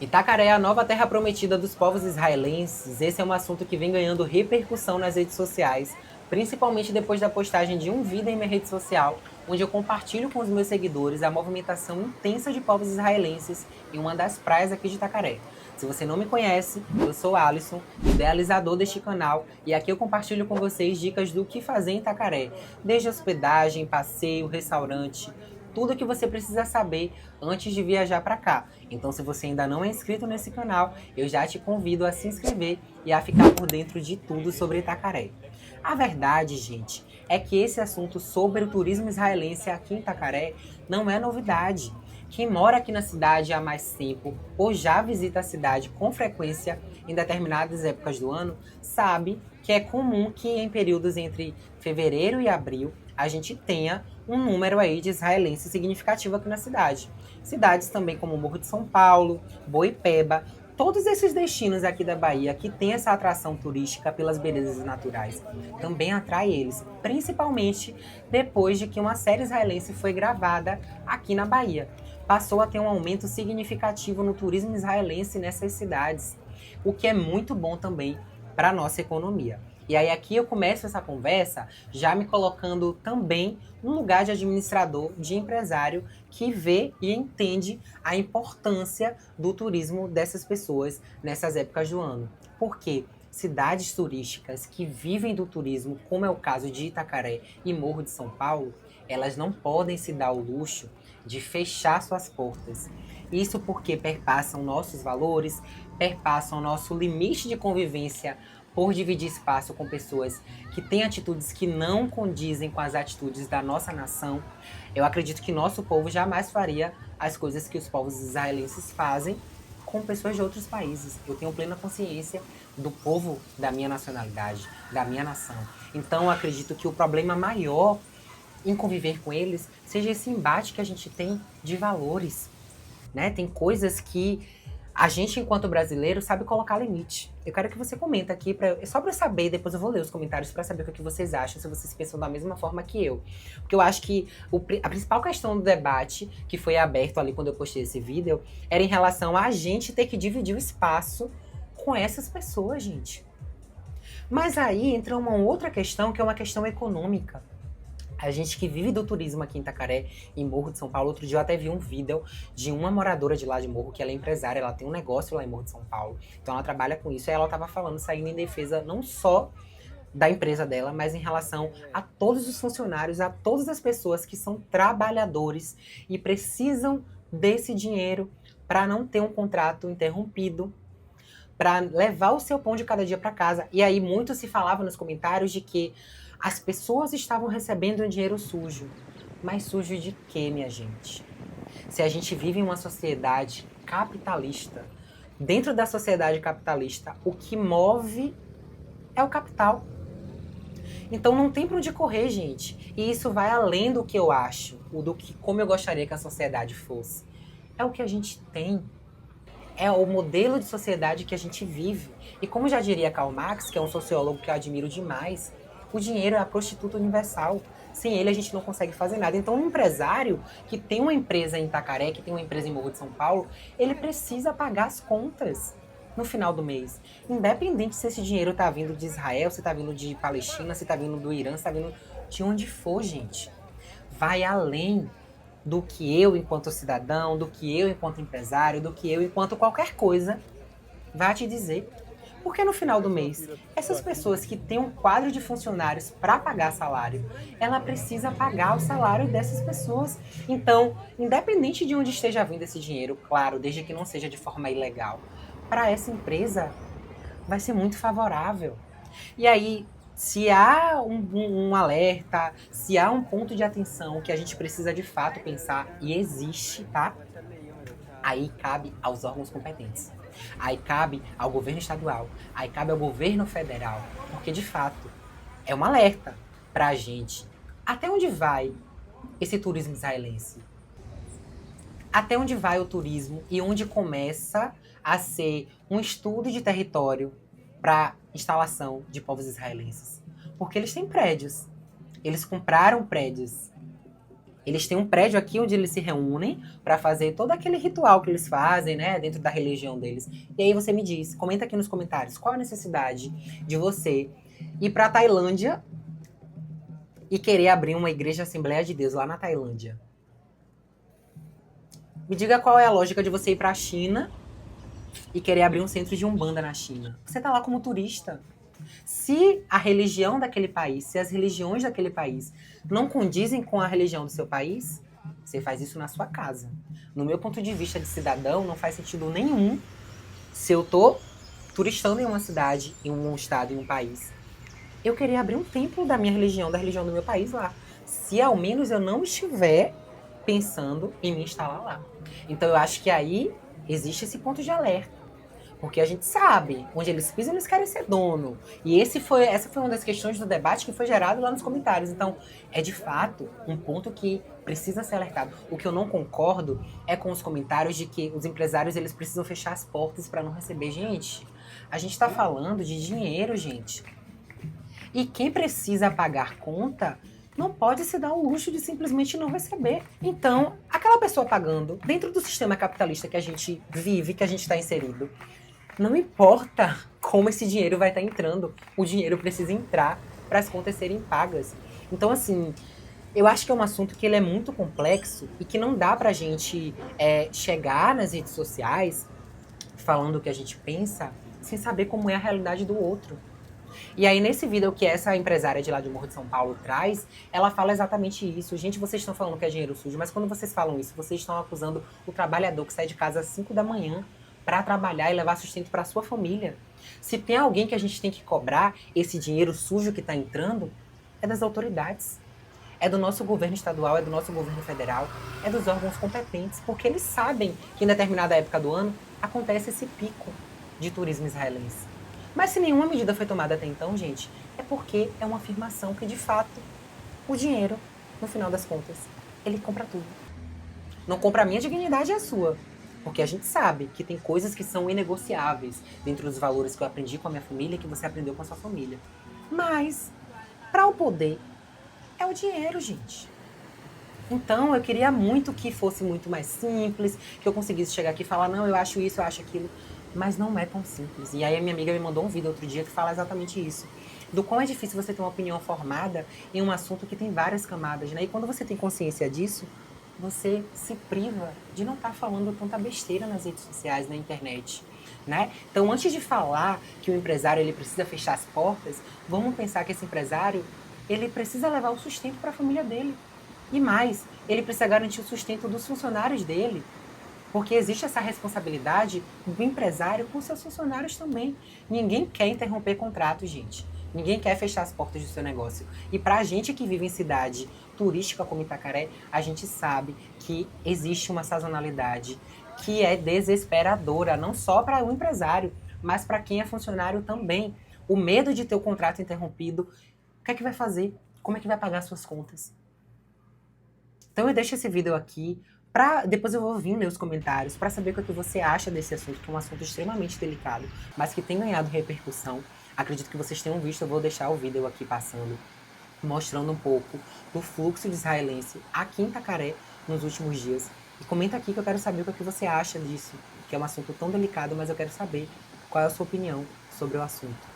Itacaré é a nova terra prometida dos povos israelenses. Esse é um assunto que vem ganhando repercussão nas redes sociais, principalmente depois da postagem de um vídeo em minha rede social, onde eu compartilho com os meus seguidores a movimentação intensa de povos israelenses em uma das praias aqui de Itacaré. Se você não me conhece, eu sou Alisson, idealizador deste canal, e aqui eu compartilho com vocês dicas do que fazer em Itacaré, desde hospedagem, passeio, restaurante, tudo que você precisa saber antes de viajar para cá. Então, se você ainda não é inscrito nesse canal, eu já te convido a se inscrever e a ficar por dentro de tudo sobre Itacaré. A verdade, gente, é que esse assunto sobre o turismo israelense aqui em Itacaré não é novidade. Quem mora aqui na cidade há mais tempo ou já visita a cidade com frequência em determinadas épocas do ano, sabe que é comum que em períodos entre fevereiro e abril a gente tenha um número aí de israelenses significativo aqui na cidade. Cidades também como Morro de São Paulo, Boipeba, todos esses destinos aqui da Bahia que tem essa atração turística pelas belezas naturais, também atrai eles, principalmente depois de que uma série israelense foi gravada aqui na Bahia. Passou a ter um aumento significativo no turismo israelense nessas cidades, o que é muito bom também para a nossa economia. E aí aqui eu começo essa conversa já me colocando também no lugar de administrador, de empresário que vê e entende a importância do turismo dessas pessoas nessas épocas do ano. Porque cidades turísticas que vivem do turismo, como é o caso de Itacaré e Morro de São Paulo, elas não podem se dar o luxo de fechar suas portas. Isso porque perpassam nossos valores, perpassam nosso limite de convivência por dividir espaço com pessoas que têm atitudes que não condizem com as atitudes da nossa nação. Eu acredito que nosso povo jamais faria as coisas que os povos israelenses fazem com pessoas de outros países. Eu tenho plena consciência do povo da minha nacionalidade, da minha nação. Então eu acredito que o problema maior em conviver com eles seja esse embate que a gente tem de valores, né? Tem coisas que a gente, enquanto brasileiro, sabe colocar limite. Eu quero que você comenta aqui, só para eu saber, depois eu vou ler os comentários para saber o que vocês acham, se vocês pensam da mesma forma que eu. Porque eu acho que a principal questão do debate, que foi aberto ali quando eu postei esse vídeo, era em relação a gente ter que dividir o espaço com essas pessoas, gente. Mas aí entra uma outra questão, que é uma questão econômica. A gente que vive do turismo aqui em Itacaré, em Morro de São Paulo, outro dia eu até vi um vídeo de uma moradora de lá de Morro, que ela é empresária, ela tem um negócio lá em Morro de São Paulo, então ela trabalha com isso, e ela estava falando, saindo em defesa não só da empresa dela, mas em relação a todos os funcionários, a todas as pessoas que são trabalhadores e precisam desse dinheiro para não ter um contrato interrompido, para levar o seu pão de cada dia para casa. E aí muito se falava nos comentários de que as pessoas estavam recebendo um dinheiro sujo. Mas sujo de quê, minha gente? Se a gente vive em uma sociedade capitalista, dentro da sociedade capitalista, o que move é o capital. Então não tem para onde correr, gente. E isso vai além do que eu acho, do que como eu gostaria que a sociedade fosse. É o que a gente tem. É o modelo de sociedade que a gente vive. E como já diria Karl Marx, que é um sociólogo que eu admiro demais, o dinheiro é a prostituta universal. Sem ele a gente não consegue fazer nada. Então um empresário que tem uma empresa em Itacaré, que tem uma empresa em Morro de São Paulo, ele precisa pagar as contas no final do mês. Independente se esse dinheiro está vindo de Israel, se está vindo de Palestina, se está vindo do Irã, se está vindo de onde for, gente. Vai além do que eu enquanto cidadão, do que eu enquanto empresário, do que eu enquanto qualquer coisa vai te dizer. Porque no final do mês, essas pessoas que têm um quadro de funcionários para pagar salário, ela precisa pagar o salário dessas pessoas. Então, independente de onde esteja vindo esse dinheiro, claro, desde que não seja de forma ilegal, para essa empresa vai ser muito favorável. E aí, se há um alerta, se há um ponto de atenção que a gente precisa de fato pensar, e existe, tá? Aí cabe aos órgãos competentes. Aí cabe ao governo estadual. Aí cabe ao governo federal. Porque, de fato, é um alerta pra gente. Até onde vai esse turismo israelense? Até onde vai o turismo e onde começa a ser um estudo de território para instalação de povos israelenses? Porque eles têm prédios. Eles compraram prédios. Eles têm um prédio aqui onde eles se reúnem para fazer todo aquele ritual que eles fazem, né, dentro da religião deles. E aí você me diz, comenta aqui nos comentários, qual a necessidade de você ir para a Tailândia e querer abrir uma igreja Assembleia de Deus lá na Tailândia? Me diga qual é a lógica de você ir para a China e querer abrir um centro de Umbanda na China. Você tá lá como turista. Se a religião daquele país, se as religiões daquele país não condizem com a religião do seu país, você faz isso na sua casa. No meu ponto de vista de cidadão, não faz sentido nenhum se eu tô turistando em uma cidade, em um estado, em um país. Eu queria abrir um templo da minha religião, da religião do meu país lá. Se ao menos eu não estiver pensando em me instalar lá. Então eu acho que aí existe esse ponto de alerta. Porque a gente sabe, onde eles pisam, eles querem ser dono. E essa foi uma das questões do debate que foi gerado lá nos comentários. Então, é de fato um ponto que precisa ser alertado. O que eu não concordo é com os comentários de que os empresários eles precisam fechar as portas para não receber. Gente, a gente está falando de dinheiro, gente. E quem precisa pagar conta não pode se dar o luxo de simplesmente não receber. Então, aquela pessoa pagando, dentro do sistema capitalista que a gente vive, que a gente está inserido, não importa como esse dinheiro vai estar entrando, o dinheiro precisa entrar para as contas serem pagas. Então, assim, eu acho que é um assunto que ele é muito complexo e que não dá pra gente chegar nas redes sociais falando o que a gente pensa sem saber como é a realidade do outro. E aí, nesse vídeo que essa empresária de lá de Morro de São Paulo traz, ela fala exatamente isso. Gente, vocês estão falando que é dinheiro sujo, mas quando vocês falam isso, vocês estão acusando o trabalhador que sai de casa às 5 da manhã para trabalhar e levar sustento para sua família. Se tem alguém que a gente tem que cobrar esse dinheiro sujo que está entrando, é das autoridades. É do nosso governo estadual, é do nosso governo federal, é dos órgãos competentes, porque eles sabem que em determinada época do ano acontece esse pico de turismo israelense. Mas se nenhuma medida foi tomada até então, gente, é porque é uma afirmação que, de fato, o dinheiro, no final das contas, ele compra tudo. Não compra a minha dignidade e a sua. Porque a gente sabe que tem coisas que são inegociáveis dentro dos valores que eu aprendi com a minha família e que você aprendeu com a sua família. Mas, para o poder, é o dinheiro, gente. Então, eu queria muito que fosse muito mais simples, que eu conseguisse chegar aqui e falar, não, eu acho isso, eu acho aquilo. Mas não é tão simples. E aí a minha amiga me mandou um vídeo outro dia que fala exatamente isso. Do quão é difícil você ter uma opinião formada em um assunto que tem várias camadas, né? E quando você tem consciência disso, você se priva de não estar falando tanta besteira nas redes sociais, na internet, né? Então, antes de falar que o empresário ele precisa fechar as portas, vamos pensar que esse empresário ele precisa levar o sustento para a família dele. E mais, ele precisa garantir o sustento dos funcionários dele. Porque existe essa responsabilidade do empresário com seus funcionários também. Ninguém quer interromper contrato, gente. Ninguém quer fechar as portas do seu negócio. E pra gente que vive em cidade turística como Itacaré, a gente sabe que existe uma sazonalidade que é desesperadora, não só para o empresário, mas para quem é funcionário também. O medo de ter o contrato interrompido, o que é que vai fazer? Como é que vai pagar suas contas? Então eu deixo esse vídeo aqui. Depois eu vou vir ler os comentários para saber o que você acha desse assunto, que é um assunto extremamente delicado, mas que tem ganhado repercussão. Acredito que vocês tenham visto, eu vou deixar o vídeo aqui passando, mostrando um pouco do fluxo de israelense aqui em Itacaré nos últimos dias. E comenta aqui que eu quero saber o que você acha disso, que é um assunto tão delicado, mas eu quero saber qual é a sua opinião sobre o assunto.